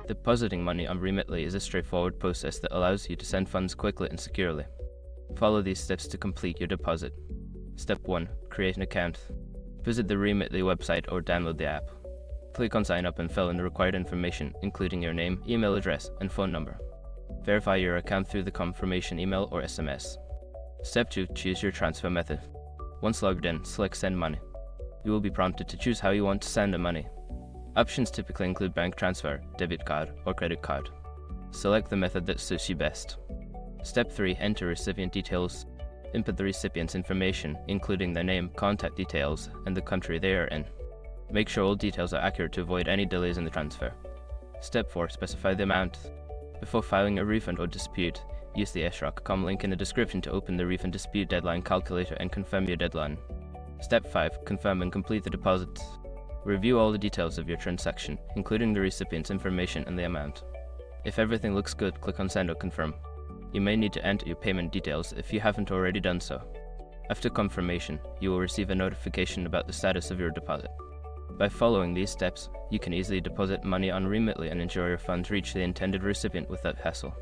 Depositing money on Remitly is a straightforward process that allows you to send funds quickly and securely. Follow these steps to complete your deposit. Step 1. Create an account. Visit the Remitly website or download the app. Click on Sign Up and fill in the required information, including your name, email address, and phone number. Verify your account through the confirmation email or SMS. Step 2. Choose your transfer method. Once logged in, select Send Money. You will be prompted to choose how you want to send the money. Options typically include bank transfer, debit card, or credit card. Select the method that suits you best. Step 3. Enter recipient details. Input the recipient's information, including their name, contact details, and the country they are in. Make sure all details are accurate to avoid any delays in the transfer. Step 4. Specify the amount. Before filing a refund or dispute, use the sroc.com link in the description to open the refund dispute deadline calculator and confirm your deadline. Step 5. Confirm and complete the deposit. Review all the details of your transaction, including the recipient's information and the amount. If everything looks good, click on Send or Confirm. You may need to enter your payment details if you haven't already done so. After confirmation, you will receive a notification about the status of your deposit. By following these steps, you can easily deposit money on Remitly and ensure your funds reach the intended recipient without hassle.